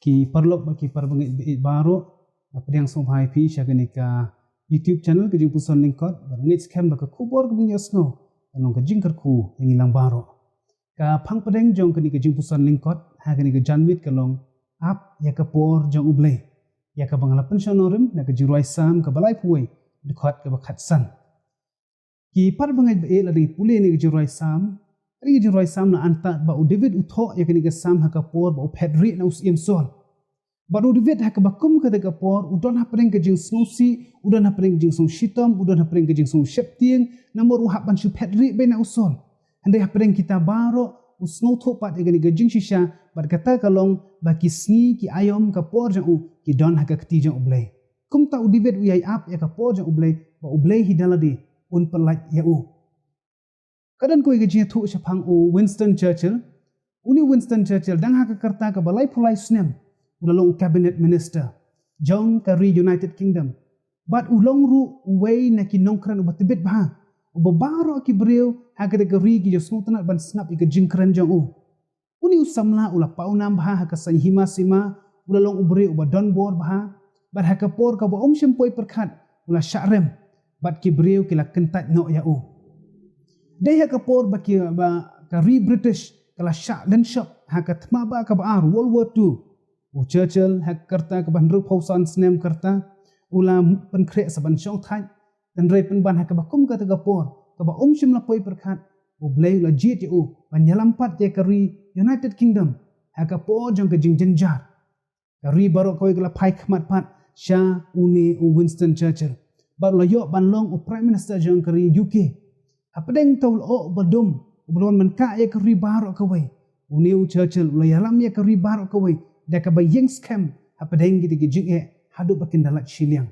ki parlok baki parbangit bait baro apdang somhai pi shaganika YouTube channel ke jing puson lingkot barangit scam baka kubor ke bunyi snow anong ke jing kerku yang ilang baro ka phang padeng jong ke ni ke jing puson lingkot ha ke ni ke janmit kalong ap ya ke por jong ublay ya ke bangala pensionorim na ke jiruai sam ke balai puai dekat ke bakat san ki parbangit bait lari pule ni ke jiruai sam ri jiruai sam na antat ba David utho ya ke ni ke sam ha ke por ba pedri na usim sol baru David ha ke bakum ke ke por udon ha pring ke jing snusi udon ha pring jing sung shitom udon ha pring ke jing sung shepting namor uhap ban shu pedri be na usol handai ha pring kita baro usnu tho pat ke ni ke jing shisha bar kata kalong ba kisni ki ayom ke por jang u ki don ha ke kti jang ublay kum ta David uyai ap ya ke por jang ublay ba ublay hidaladi un pelaj ya u kadan ko ge thu shapang u Winston Churchill uni Winston Churchill dang ha ke karta ke balai pulai snem ulalong cabinet minister jong kari United Kingdom bat ulong ru uway na kinongkran ubat tibet bah ubabaro ki breu ha ke ri ki josngu tanat ban snap ke jingkran jong u uni usamla ula paunam bah ha ke sanhima sima ulalong ubre uba don bor bah bat ha ke por ka ba shempoi perkhat ula syarem bat ki breu ki la kentat no ya u dai ha ke por ba ki ba kari British kala syak dan shop ha ke thma ba ka ba World War II Churchill ha karta ke ban ru pausan snem karta ula penkrek saban syong thai dan rei penban ha ke bakum ka tegapor ke ba shim la poi perkhat ublay la jit u ban yalampat ye kari United Kingdom ha ke por jong ke jing jenjar kari baro koi la pai khmat pat sha uni Winston Churchill bar la yo ban long u prime minister jong kari UK apdeng tol o badum ublon man ka ye kari baro ka we uni Churchill la yalam ye kari baro ka we da ka ba yeng scam apdeng gidi gi jing e hadu bakin dalat shiliang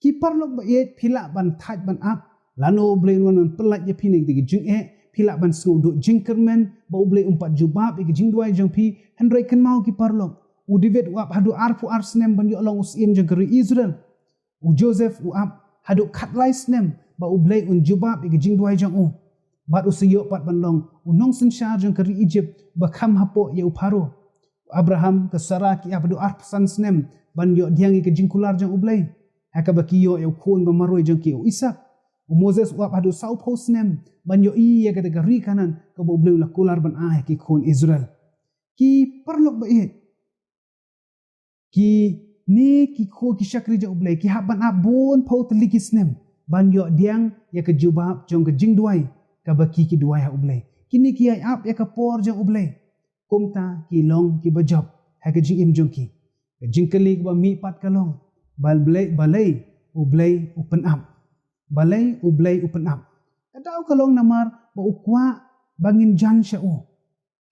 ki parlok ba ye phila ban thaj ban ap lano blain wan pelat ye phine gidi gi jing e phila ban sku do jingkermen ba ublay umpat jubab gi jing duai jong phi handrai kan mau ki parlok u David wap hadu arfu arsnem ban yo long usim jong kari Israel u Joseph u ap hadu khatlai snem ba ublay un jubab gi jing duai jong u bat usiyo pat ban long unong sen shar jong kari Egypt ba kham hapo ye uparo Abraham ke Sarah ki abdu arpsan snem ban yo diangi ke jingkular jang ublay haka bakiyo yo khun ba maroi jang ki Ishak Moses wap adu sau posnem ban yo i ya ke gari kanan ke ublay la kular ban ah ki khun Israel ki parlok ba e ki ni ki kho ki shakri jang ublay ki haban abon pau teliki snem ban yo diang ya ke jubab jong ke jingduai ka baki ki duai ha ublay kini ki ai ap ya ke por jang ublay kumta ki long ki bajob ha ke jing im jongki ke jing kali ba mi pat kalong balai ublay open up balai ublay open up kadau kalong namar ba ukwa bangin jan syau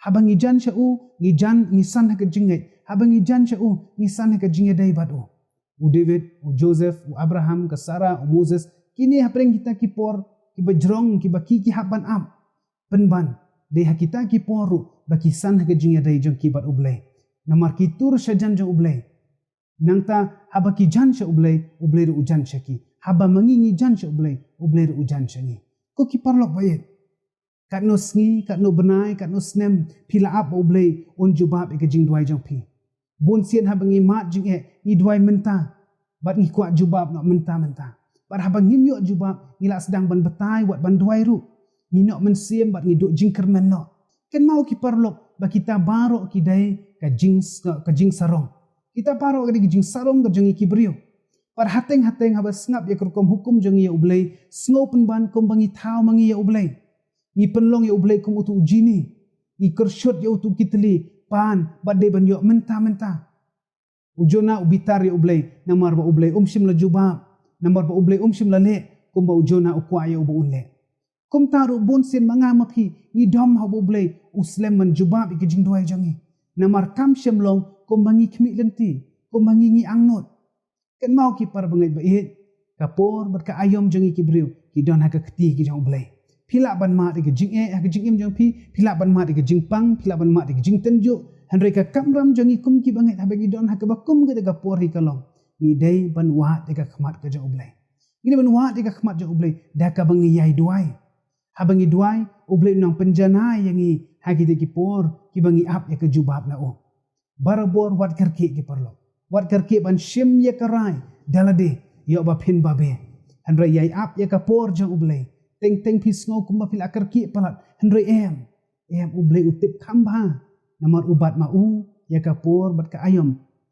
habangi jan syau ngi jan nisan ha ke jingai habangi jan syau nisan ha ke jingai dai badu u David u Joseph u Abraham ke Sarah u Moses kini ha preng kita ki por ki bajrong ki baki ki haban up penban dei ha kita ki poru baki san ha ke jingya dai jong ki bat ublay namar ki tur shajan jong ublay nangta haba ki jan sha ublay ru ujan shaki haba mangingi jan sha ublay ru ujan shangi ko ki parlok bayet kat no sngi kat no benai kat no snem pila ap ublay on jubab ke jing duai jong pi bon sien haba ngi mat jing e ni duai menta bat ngi kuat jubab no menta bat haba ngi myo jubab ngila sedang ban betai wat ban duai ru ni nok men siem bat ngi duk jingkermen no ken mau ki parlok ba kita baro ki dai ka jing sarong kita baro ka jing sarong ka jing ki brio par hateng haba snap ya kerkom hukum jing ya ublay sngopen ban kom bangi thau mangi ya ublay ni penlong ya ublay kom utu ujini ni kershot ya utu kitli pan badde ban yo menta ujona ubitar ya ublay namar ba ublay shim la jubab namar ba ublay shim la le kom ba ujona ukwa ya ubu unle kum taru bon sen manga makhi ni dom habu blay uslem man jubab ke jing duai jangi namar kam shemlong kum bangi khmi lenti kum bangi ngi angnot ken mau ki par bangai ba e kapor ber ka ayom jangi ki briu ki don ha ka khti ki jong blay phila ban ma de ke jing e ha ke jing im jong phi phila ban ma de ke jing pang phila ban ma de ke jing tenjo handre ka kamram jangi kum ki bangai ha bagi don ha ka bakum ke ka por hi kalong ni dai ban wa de ka khmat ke jong blay ni ban wa de ka khmat jong blay da ka bangi yai duai habangi duai ublay nang penjana yangi hagi de ki por ki bangi ap ya ke jubab na o barabor wat kerki ki parlo wat kerki ban shim ye karai dalade yo ba phin babe handra yai ap ye ka por jang ublei teng pis ngo kuma pil akarki palat handra em ublei utip khamba namar ubat ma u ye ka por bat ka ayam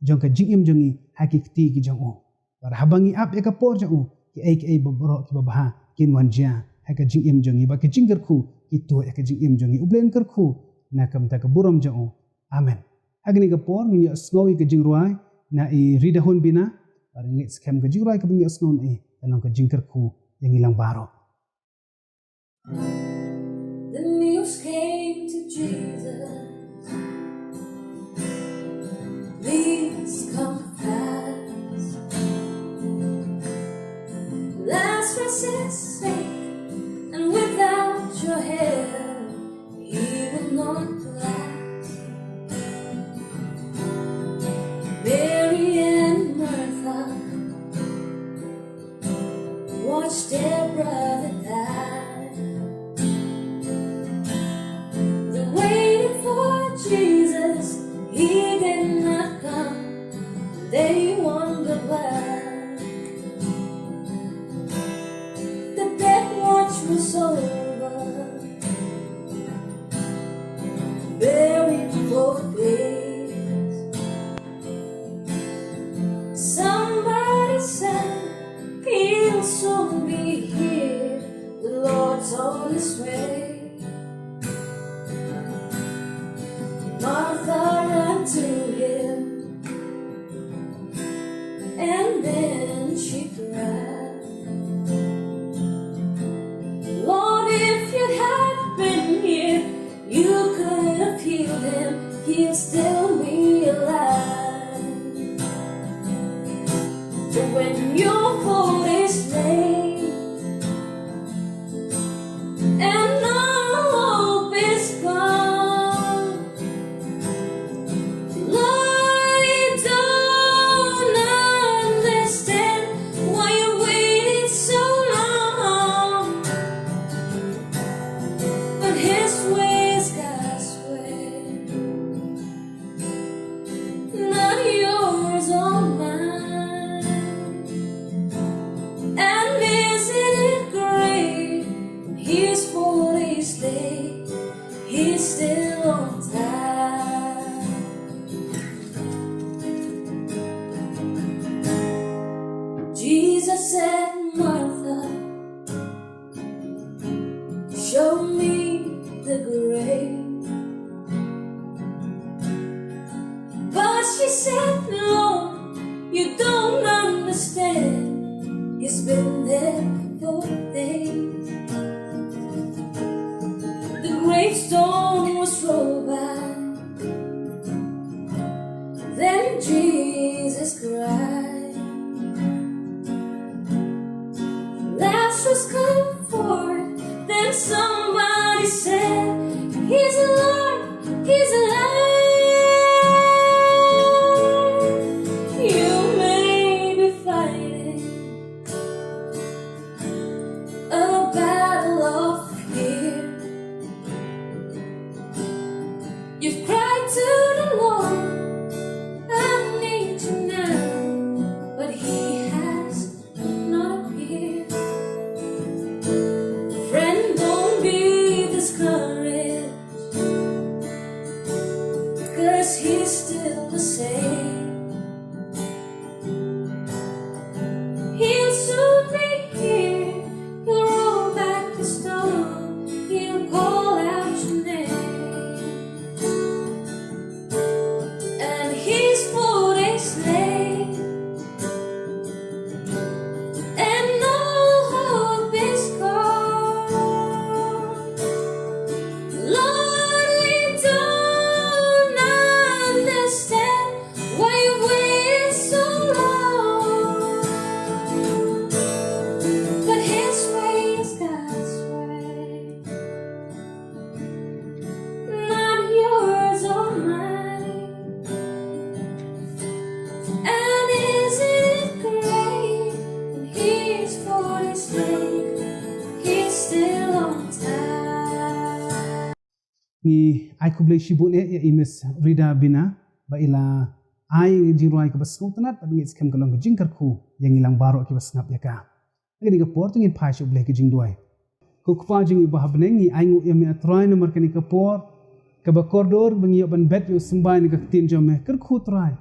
jong ka jingim jongi hakikti ki jong o bar habangi ap ye ka por jang u ki ai bobro ki babaha kin wanja haka jingim jongi ba ki jingger khu ki to ya ka jingim jongi ublen ker khu na kam ta ka buram jang o amen agni ka por ngi sngowi ka jingruai na I ridahun bina bar ngi scam ka jingruai ka bingi sngon tanong ka jingker khu yang ilang baro. The news came to Jesus, please come fast. Lazarus is sick, and without your help, he will not last. Mary and Martha watched their brother die. They waited for Jesus, he did not come. They wondered why. The death watch was over, buried for days. Somebody said he'll soon be here. The Lord's on his way. Martha ran to him, and then she cried, Lord, if you'd have been here, you could have healed him. He'll still be alive. But when your foot is laid and all hope is gone, Lord, you don't understand why you waited so long. But his way is God's way, not yours or mine. And isn't it great? His foot is late, he's still on time. Jesus said, Martha, show me the grave. But she said, Lord, you don't understand. He's been there for days. The gravestone was rolled back. Then Jesus cried, Lazarus, come forth. Then somebody said, he's alive, he's alive. You may be fighting a battle of fear. You've cried to the Lord, I need you now, but he has not appeared. Friend, don't be discouraged, 'cause he's still the same. He'll soon be here. He'll roll back the stone. He'll call out your name. And his foot is late, and all hope is gone. Lord, we don't understand why you waited so long. But his way is God's way, not yours or mine. And isn't it great? When his foot is late, he's still on time. Ni ai kublei shibun imes rida bina ba ila ai jiruai ke basngau tanat ba ngit skem kalong ke jingkar ku yang ilang baro ke basngap ya ka ngini ke por tingin pai shu bleh ke jing duai ku kpa jing iba habnengi ai ngu yami atrai nomor kani ke por ke ba koridor bangi ban bet yo sembai ni ke tin jome ker ku trai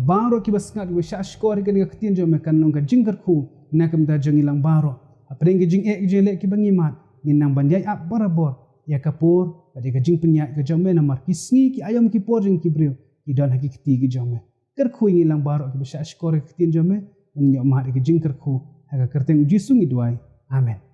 baro ki basngap yo sha skor ke ni ke tin jome kan long ke jingkar ku nakam da jing ilang baro apring ke jing e jele ki bangi mat nginang banjai ap barabor ya kapur pada ke jing penyak ke jome nomor kisngi ki ayam ki por jing ki brio ki dan haki keti ki jome ker ku ngilang baro ki besha skor ke tin jome ngnyok mat ke jing ker ku ha kerteng uji sungi duai amen